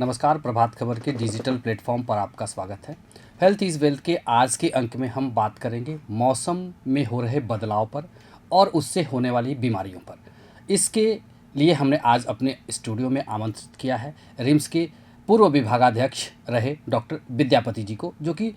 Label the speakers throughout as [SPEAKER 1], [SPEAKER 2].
[SPEAKER 1] नमस्कार, प्रभात खबर के digital platform पर आपका स्वागत है। हेल्थ इज़ वेल्थ के आज के अंक में हम बात करेंगे मौसम में हो रहे बदलाव पर और उससे होने वाली बीमारियों पर। इसके लिए हमने आज अपने स्टूडियो में आमंत्रित किया है रिम्स के पूर्व विभागाध्यक्ष रहे डॉक्टर विद्यापति जी को, जो कि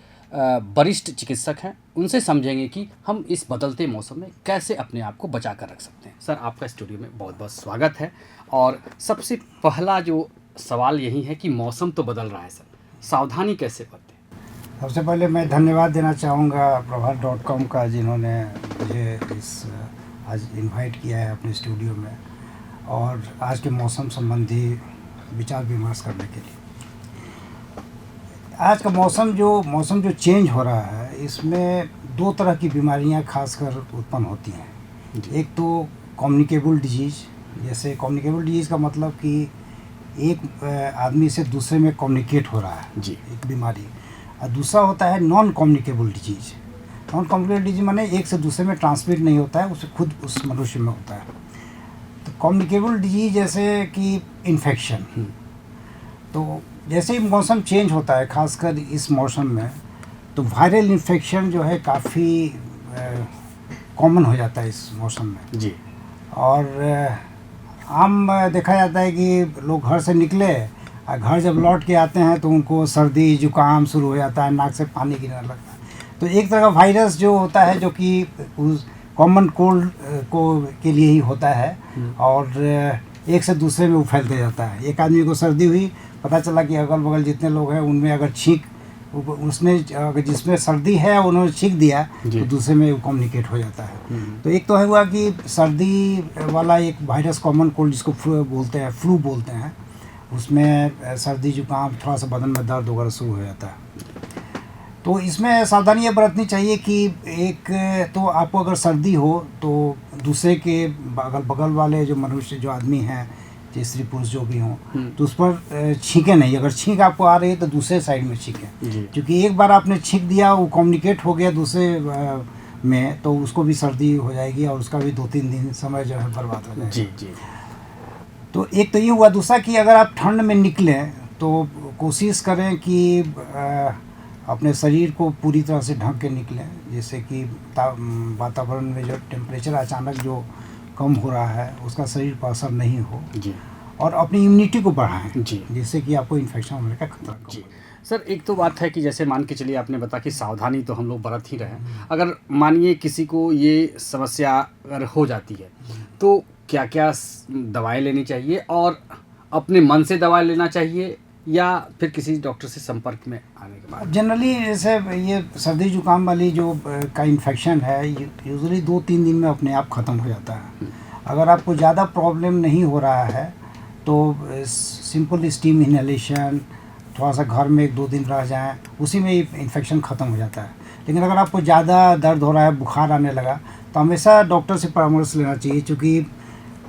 [SPEAKER 1] वरिष्ठ चिकित्सक हैं। उनसे समझेंगे कि हम इस बदलते मौसम में कैसे अपने आप को बचा कर रख सकते हैं। सर, आपका स्टूडियो में बहुत बहुत स्वागत है। और सबसे पहला जो सवाल यही है कि मौसम तो बदल रहा है सर, सावधानी कैसे बरतें?
[SPEAKER 2] सबसे पहले मैं धन्यवाद देना चाहूँगा प्रभात.com का, जिन्होंने मुझे इस आज इनवाइट किया है अपने स्टूडियो में और आज के मौसम संबंधी विचार विमर्श करने के लिए। आज का मौसम जो चेंज हो रहा है, इसमें दो तरह की बीमारियां खासकर उत्पन्न होती हैं। एक तो कम्युनिकेबल डिजीज़, जैसे कम्युनिकेबल डिजीज़ का मतलब कि एक आदमी से दूसरे में कम्युनिकेट हो रहा है जी, एक बीमारी। और दूसरा होता है non communicable disease. Non communicable disease माने एक से दूसरे में ट्रांसमिट नहीं होता है, उसे खुद उस मनुष्य में होता है। तो कम्युनिकेबल डिजीज़ जैसे कि इन्फेक्शन, तो जैसे ही मौसम चेंज होता है, खासकर इस मौसम में, तो वायरल इन्फेक्शन जो है काफ़ी कॉमन हो जाता है इस मौसम में
[SPEAKER 1] जी।
[SPEAKER 2] और आम देखा जाता है कि लोग घर से निकले और घर जब लौट के आते हैं तो उनको सर्दी जुकाम शुरू हो जाता है, नाक से पानी गिरने लगता है। तो एक तरह का वायरस जो होता है, जो कि उस कॉमन कोल्ड को के लिए ही होता है और एक से दूसरे में वो फैलते जाता है। एक आदमी को सर्दी हुई, पता चला कि अगल बगल जितने लोग हैं उनमें अगर छींक उसने अगर जिसमें सर्दी है उन्होंने छींक दिया तो दूसरे में कम्युनिकेट हो जाता है। तो एक तो है हुआ कि सर्दी वाला एक वायरस कॉमन कोल्ड, जिसको फ्लू बोलते हैं, उसमें सर्दी जुकाम, थोड़ा सा बदन में दर्द वगैरह शुरू हो जाता है। तो इसमें सावधानी बरतनी चाहिए कि एक तो आपको अगर सर्दी हो तो दूसरे के अगल बगल वाले जो मनुष्य, जो आदमी हैं, स्त्री पुरुष जो भी हों, तो उस पर छींके नहीं। अगर छींक आपको आ रही है तो दूसरे साइड में छींकें, क्योंकि एक बार आपने छींक दिया, वो कम्युनिकेट हो गया दूसरे में, तो उसको भी सर्दी हो जाएगी और उसका भी 2-3 दिन समय जो है बर्बाद हो जाएगा।
[SPEAKER 1] जी जी।
[SPEAKER 2] तो एक तो ये हुआ। दूसरा कि अगर आप ठंड में निकलें तो कोशिश करें कि अपने शरीर को पूरी तरह से ढक के निकलें, जैसे कि वातावरण में जो टेम्परेचर अचानक जो कम हो रहा है उसका शरीर पर असर नहीं हो
[SPEAKER 1] जी।
[SPEAKER 2] और अपनी इम्यूनिटी को बढ़ाएं
[SPEAKER 1] जी,
[SPEAKER 2] जिससे कि आपको इन्फेक्शन होने का खतरा कम हो।
[SPEAKER 1] सर, एक तो बात है कि जैसे मान के चलिए, आपने बताया कि सावधानी तो हम लोग बरत ही रहे हैं। अगर मानिए किसी को ये समस्या अगर हो जाती है तो क्या क्या दवाएं लेनी चाहिए, और अपने मन से दवाई लेना चाहिए या फिर किसी डॉक्टर से संपर्क में आने के बाद?
[SPEAKER 2] जनरली जैसे ये सर्दी जुकाम वाली जो का इन्फेक्शन है, यूजुअली 2-3 दिन में अपने आप ख़त्म हो जाता है। अगर आपको ज़्यादा प्रॉब्लम नहीं हो रहा है तो सिंपल स्टीम इनहेलेशन, थोड़ा सा घर में 1-2 दिन रह जाएं, उसी में इन्फेक्शन ख़त्म हो जाता है। लेकिन अगर आपको ज़्यादा दर्द हो रहा है, बुखार आने लगा, तो हमेशा डॉक्टर से परामर्श लेना चाहिए, क्योंकि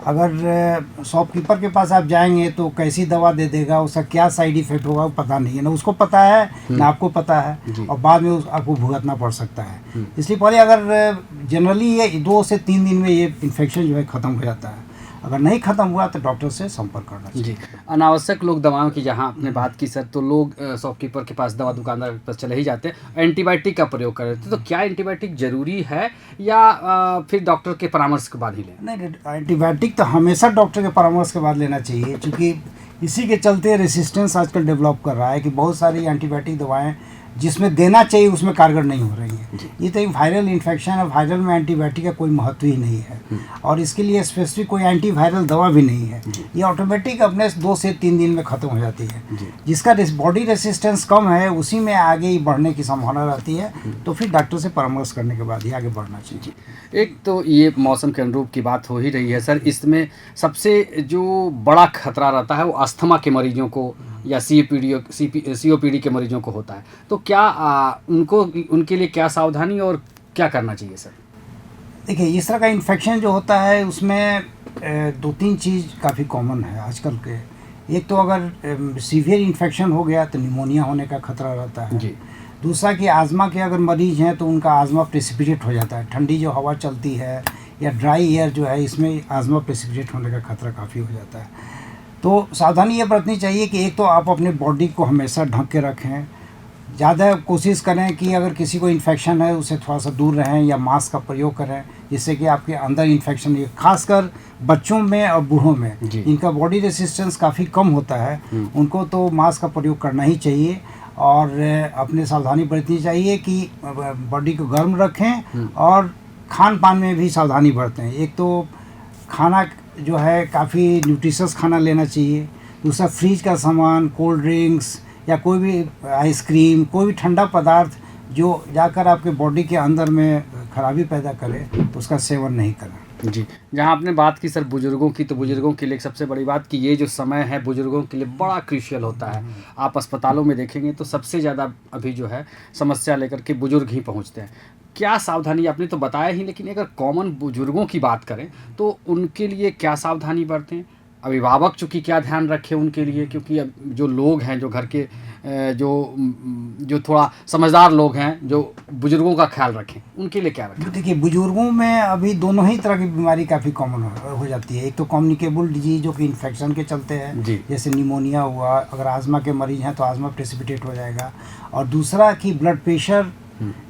[SPEAKER 2] अगर शॉपकीपर के पास आप जाएंगे तो कैसी दवा दे देगा, उसका क्या साइड इफ़ेक्ट होगा वो पता नहीं है, ना उसको पता है ना आपको पता है, और बाद में आपको भुगतना पड़ सकता है। इसलिए पहले अगर जनरली ये 2 से 3 दिन में ये इन्फेक्शन जो है ख़त्म हो जाता है। अगर नहीं ख़त्म हुआ तो डॉक्टर से संपर्क करना चाहिए।
[SPEAKER 1] जी। अनावश्यक लोग दवाओं की जहाँ आपने बात की सर, तो लोग शॉपकीपर के पास, दवा दुकानदार के पास चले ही जाते हैं, एंटीबायोटिक का प्रयोग कर रहे थे। तो क्या एंटीबायोटिक ज़रूरी है या फिर डॉक्टर के परामर्श के बाद ही लें?
[SPEAKER 2] नहीं, एंटीबायोटिक तो हमेशा डॉक्टर के परामर्श के बाद लेना चाहिए, क्योंकि इसी के चलते रेसिस्टेंस आजकल डेवलप कर रहा है कि बहुत सारी एंटीबायोटिक दवाएं जिसमें देना चाहिए उसमें कारगर नहीं हो रही हैं। ये तो एक वायरल इन्फेक्शन है, वायरल में एंटीबायोटिक का कोई महत्व ही नहीं है और इसके लिए स्पेसिफिक कोई एंटीवायरल दवा भी नहीं है। ये ऑटोमेटिक अपने 2 से 3 दिन में ख़त्म हो जाती है। जिसका बॉडी रेसिस्टेंस कम है उसी में आगे ही बढ़ने की संभावना रहती है, तो फिर डॉक्टर से परामर्श करने के बाद ही आगे बढ़ना चाहिए।
[SPEAKER 1] एक तो ये मौसम के अनुरूप की बात हो ही रही है सर, इसमें सबसे जो बड़ा खतरा रहता है वो अस्थमा के मरीजों को या सीओपीडी के मरीजों को होता है। तो क्या उनके लिए क्या सावधानी और क्या करना चाहिए सर?
[SPEAKER 2] देखिए, इस तरह का इन्फेक्शन जो होता है उसमें 2-3 चीज़ काफ़ी कॉमन है आजकल के। एक तो अगर सीवियर इन्फेक्शन हो गया तो निमोनिया होने का खतरा रहता है जी। दूसरा कि आज़मा के अगर मरीज़ हैं तो उनका आज़मा प्रेसिपिटेट हो जाता है। ठंडी जो हवा चलती है या ड्राई एयर जो है, इसमें आज़मा प्रेसिपिटेट होने का खतरा काफ़ी हो जाता है। तो सावधानी ये बरतनी चाहिए कि एक तो आप अपने बॉडी को हमेशा ढक के रखें, ज़्यादा कोशिश करें कि अगर किसी को इन्फेक्शन है उससे थोड़ा सा दूर रहें या मास्क का प्रयोग करें, जिससे कि आपके अंदर इन्फेक्शन नहीं, खासकर बच्चों में और बूढ़ों में इनका बॉडी रेसिस्टेंस काफ़ी कम होता है, उनको तो मास्क का प्रयोग करना ही चाहिए। और अपने सावधानी बरतनी चाहिए कि बॉडी को गर्म रखें और खान पान में भी सावधानी बरतें। एक तो खाना जो है काफ़ी न्यूट्रिशियस खाना लेना चाहिए, दूसरा फ्रीज का सामान, कोल्ड ड्रिंक्स या कोई भी आइसक्रीम, कोई भी ठंडा पदार्थ जो जाकर आपके बॉडी के अंदर में खराबी पैदा करे तो उसका सेवन नहीं करें।
[SPEAKER 1] जी, जहाँ आपने बात की सर बुजुर्गों की, तो बुजुर्गों के लिए एक सबसे बड़ी बात कि ये जो समय है बुजुर्गों के लिए बड़ा क्रूशियल होता है। आप अस्पतालों में देखेंगे तो सबसे ज़्यादा अभी जो है समस्या लेकर के बुजुर्ग ही पहुँचते हैं। क्या सावधानी, आपने तो बताया ही, लेकिन अगर कॉमन बुजुर्गों की बात करें तो उनके लिए क्या सावधानी बरतें? अभिभावक चूँकि क्या ध्यान रखें उनके लिए, क्योंकि अब जो लोग हैं, जो घर के जो थोड़ा समझदार लोग हैं, जो बुजुर्गों का ख्याल रखें, उनके लिए क्या रखें?
[SPEAKER 2] देखिए, बुजुर्गों में अभी दोनों ही तरह की बीमारी काफ़ी कॉमन हो जाती है। एक तो कम्युनिकेबल डिजीज जो कि इन्फेक्शन के चलते हैं, जैसे निमोनिया हुआ, अगर आज़मा के मरीज हैं तो आज़मा प्रेसिपिटेट हो जाएगा। और दूसरा कि ब्लड प्रेशर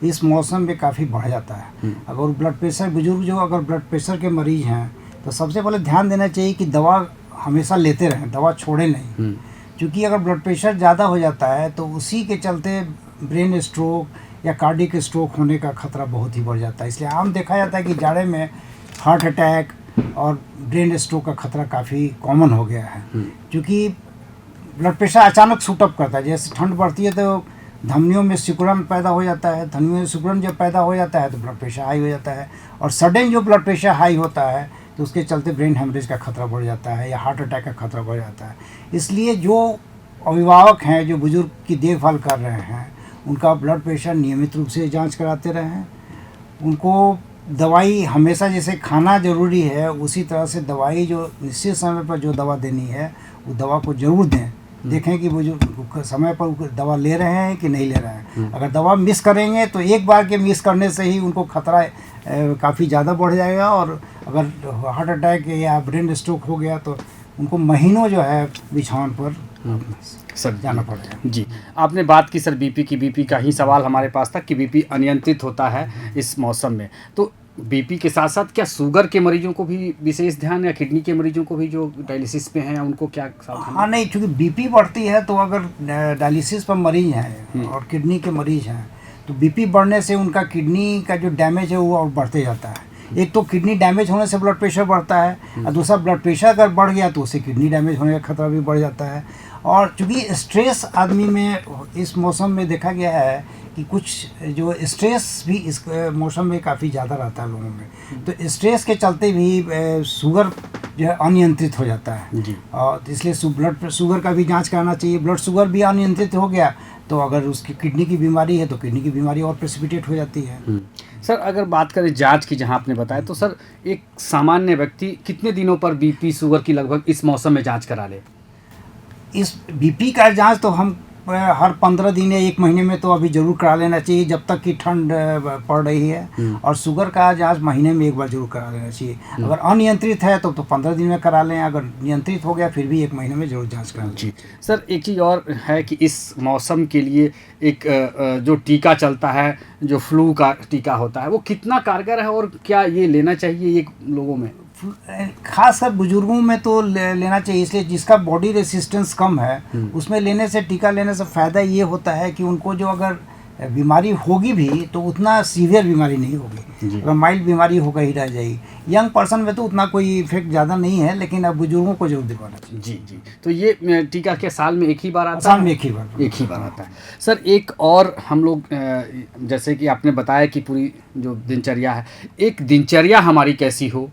[SPEAKER 2] इस मौसम में काफ़ी बढ़ जाता है। अगर ब्लड प्रेशर, बुजुर्ग जो अगर ब्लड प्रेशर के मरीज हैं तो सबसे पहले ध्यान देना चाहिए कि दवा हमेशा लेते रहें, दवा छोड़ें नहीं, क्योंकि अगर ब्लड प्रेशर ज़्यादा हो जाता है तो उसी के चलते ब्रेन स्ट्रोक या कार्डियक स्ट्रोक होने का खतरा बहुत ही बढ़ जाता है। इसलिए आम देखा जाता है कि जाड़े में हार्ट अटैक और ब्रेन स्ट्रोक का खतरा काफ़ी कॉमन हो गया है, क्योंकि ब्लड प्रेशर अचानक शूटअप करता है। जैसे ठंड बढ़ती है तो धमनियों में सिकुड़न पैदा हो जाता है, धमनियों में सिकुड़न जब पैदा हो जाता है तो ब्लड प्रेशर हाई हो जाता है, और सडन जो ब्लड प्रेशर हाई होता है तो उसके चलते ब्रेन हेमरेज का खतरा बढ़ जाता है या हार्ट अटैक का खतरा बढ़ जाता है। इसलिए जो अभिभावक हैं जो बुजुर्ग की देखभाल कर रहे हैं, उनका ब्लड प्रेशर नियमित रूप से जांच कराते रहें। उनको दवाई हमेशा, जैसे खाना ज़रूरी है उसी तरह से दवाई जो निश्चित समय पर जो दवा देनी है वो दवा को ज़रूर दें। देखें कि बुजुर्ग समय पर दवा ले रहे हैं कि नहीं ले रहे हैं। अगर दवा मिस करेंगे तो एक बार के मिस करने से ही उनको खतरा काफ़ी ज़्यादा बढ़ जाएगा, और अगर हार्ट अटैक या ब्रेन स्ट्रोक हो गया तो उनको महीनों जो है बिछावन पर
[SPEAKER 1] सर
[SPEAKER 2] जाना पड़ेगा।
[SPEAKER 1] जी, आपने बात की सर बीपी की। बीपी का ही सवाल हमारे पास था कि बीपी अनियंत्रित होता है इस मौसम में, तो बीपी के साथ साथ क्या शुगर के मरीजों को भी विशेष ध्यान, या किडनी के मरीजों को भी जो डायलिसिस पे हैं उनको क्या सावधानी?
[SPEAKER 2] हाँ, नहीं, चूँकि बीपी बढ़ती है तो अगर डायलिसिस पर मरीज हैं और किडनी के मरीज हैं तो बीपी बढ़ने से उनका किडनी का जो डैमेज है वो और बढ़ते जाता है। एक तो किडनी डैमेज होने से ब्लड प्रेशर बढ़ता है, और दूसरा ब्लड प्रेशर अगर बढ़ गया तो उससे किडनी डैमेज होने का खतरा भी बढ़ जाता है। और चूँकि स्ट्रेस आदमी में इस मौसम में देखा गया है कि कुछ जो स्ट्रेस भी इस मौसम में काफ़ी ज़्यादा रहता है लोगों में, तो स्ट्रेस के चलते भी शुगर जो है अनियंत्रित हो जाता है
[SPEAKER 1] जी।
[SPEAKER 2] और इसलिए ब्लड शुगर का भी जांच कराना चाहिए। ब्लड शुगर भी अनियंत्रित हो गया तो अगर उसकी किडनी की बीमारी है तो किडनी की बीमारी और प्रेसिपिटेट हो जाती है।
[SPEAKER 1] सर अगर बात करें जांच की, जहां आपने बताया, तो सर एक सामान्य व्यक्ति कितने दिनों पर बीपी शुगर की लगभग इस मौसम में जांच करा ले?
[SPEAKER 2] इस बीपी का जांच तो हम हर 15 दिन या 1 महीने में तो अभी ज़रूर करा लेना चाहिए जब तक कि ठंड पड़ रही है, और शुगर का जांच महीने में 1 बार ज़रूर करा लेना चाहिए। अगर अनियंत्रित है तो 15 दिन में करा लें, अगर नियंत्रित हो गया फिर भी 1 महीने में ज़रूर जांच करा लें।
[SPEAKER 1] जी सर, एक चीज़ और है कि इस मौसम के लिए एक जो टीका चलता है, जो फ्लू का टीका होता है, वो कितना कारगर है और क्या ये लेना चाहिए एक लोगों में?
[SPEAKER 2] खासकर बुजुर्गों में तो लेना चाहिए, इसलिए जिसका बॉडी रेसिस्टेंस कम है उसमें लेने से, टीका लेने से फ़ायदा ये होता है कि उनको जो अगर बीमारी होगी भी तो उतना सीवियर बीमारी नहीं होगी, अगर माइल्ड बीमारी होकर ही रह जाएगी। यंग पर्सन में तो उतना कोई इफेक्ट ज़्यादा नहीं है, लेकिन अब बुजुर्गों को जरूर दिलवाना चाहिए।
[SPEAKER 1] जी जी, तो ये टीका क्या साल में एक ही बार आता है?
[SPEAKER 2] साल में एक ही बार
[SPEAKER 1] आता है। सर एक और हम लोग जैसे कि आपने बताया कि पूरी जो दिनचर्या है, एक दिनचर्या हमारी कैसी हो,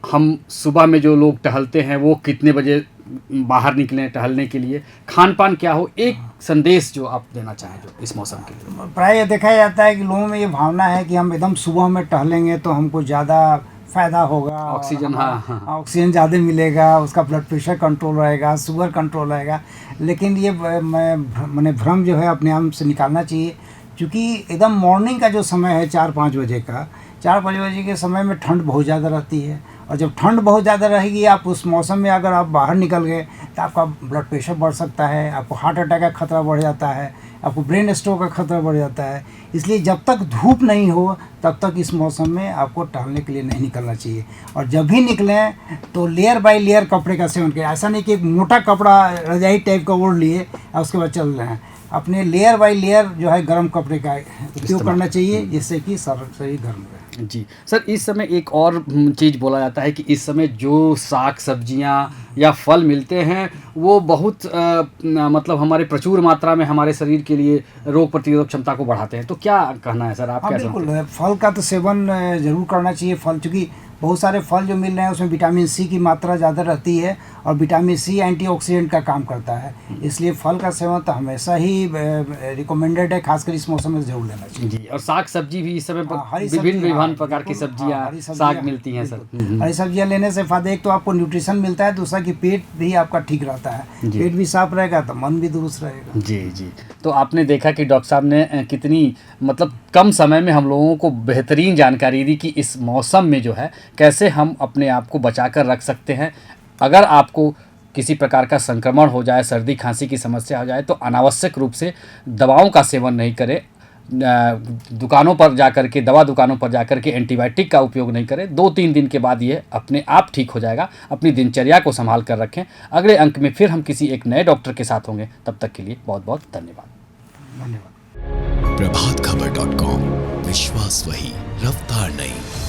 [SPEAKER 1] हम सुबह में जो लोग टहलते हैं वो कितने बजे बाहर निकलें टहलने के लिए, खान पान क्या हो, एक संदेश जो आप देना चाहें जो इस मौसम के लिए?
[SPEAKER 2] प्राय देखा जाता है कि लोगों में ये भावना है कि हम एकदम सुबह में टहलेंगे तो हमको ज़्यादा फ़ायदा होगा,
[SPEAKER 1] ऑक्सीजन, हाँ,
[SPEAKER 2] ऑक्सीजन ज़्यादा मिलेगा, उसका ब्लड प्रेशर कंट्रोल रहेगा, शुगर कंट्रोल रहेगा। लेकिन ये मैंने भ्रम जो है अपने आप से निकालना चाहिए, क्योंकि एकदम मॉर्निंग का जो समय है 4-5 बजे का, 4-5 बजे के समय में ठंड बहुत ज़्यादा रहती है और जब ठंड बहुत ज़्यादा रहेगी, आप उस मौसम में अगर आप बाहर निकल गए तो आपका ब्लड प्रेशर बढ़ सकता है, आपको हार्ट अटैक का खतरा बढ़ जाता है, आपको ब्रेन स्ट्रोक का खतरा बढ़ जाता है। इसलिए जब तक धूप नहीं हो तब तक इस मौसम में आपको टहलने के लिए नहीं निकलना चाहिए। और जब भी निकलें तो लेयर बाय लेयर कपड़े का सेवन करें। ऐसा नहीं कि एक मोटा कपड़ा रजाई टाइप का ओढ़ लिए और उसके बाद चल रहे हैं। अपने लेयर बाय लेयर जो है गर्म कपड़े का उपयोग करना चाहिए, जिससे कि शरीर गर्म रहे।
[SPEAKER 1] जी सर, इस समय एक और चीज़ बोला जाता है कि इस समय जो साग सब्जियां या फल मिलते हैं वो बहुत मतलब हमारे प्रचुर मात्रा में हमारे शरीर के लिए रोग प्रतिरोधक क्षमता को बढ़ाते हैं। तो क्या कहना है सर, आप
[SPEAKER 2] हाँ
[SPEAKER 1] क्या
[SPEAKER 2] बिल्कुल,
[SPEAKER 1] समझते हैं?
[SPEAKER 2] फल का तो सेवन ज़रूर करना चाहिए। फल, चूँकि बहुत सारे फल जो मिल रहे हैं उसमें विटामिन सी की मात्रा ज़्यादा रहती है और विटामिन सी एंटीऑक्सीडेंट का काम करता है। इसलिए फल का सेवन तो हमेशा ही रिकमेंडेड है, खासकर इस मौसम में ज़रूर लेना चाहिए।
[SPEAKER 1] जी, और साग सब्जी भी इस समय
[SPEAKER 2] हरी
[SPEAKER 1] विभिन्न
[SPEAKER 2] सब्जी,
[SPEAKER 1] विभिन्न प्रकार की
[SPEAKER 2] बिल्कुल,
[SPEAKER 1] सब्जियां
[SPEAKER 2] हरी सब्जियां,
[SPEAKER 1] साग मिलती हैं सर।
[SPEAKER 2] बिल्कुल। हरी सब्जियां लेने से फ़ायदा, एक तो आपको न्यूट्रिशन मिलता है, दूसरा कि पेट भी आपका ठीक रहता है।
[SPEAKER 1] जी।
[SPEAKER 2] पेट भी साफ रहेगा तो मन भी दुरुस्त रहेगा।
[SPEAKER 1] जी जी, तो आपने देखा कि डॉक्टर साहब ने कितनी मतलब कम समय में हम लोगों को बेहतरीन जानकारी दी कि इस मौसम में जो है कैसे हम अपने आप को बचा कर रख सकते हैं। अगर आपको किसी प्रकार का संक्रमण हो जाए, सर्दी खांसी की समस्या हो जाए, तो अनावश्यक रूप से दवाओं का सेवन नहीं करें। दुकानों पर जाकर के, दवा दुकानों पर जाकर के एंटीबायोटिक का उपयोग नहीं करें। 2-3 दिन के बाद ये अपने आप ठीक हो जाएगा। अपनी दिनचर्या को संभाल कर रखें। अगले अंक में फिर हम किसी एक नए डॉक्टर के साथ होंगे। तब तक के लिए बहुत बहुत धन्यवाद।
[SPEAKER 2] धन्यवाद।
[SPEAKER 3] प्रभातखबर.com, विश्वास वही, रफ्तार नहीं।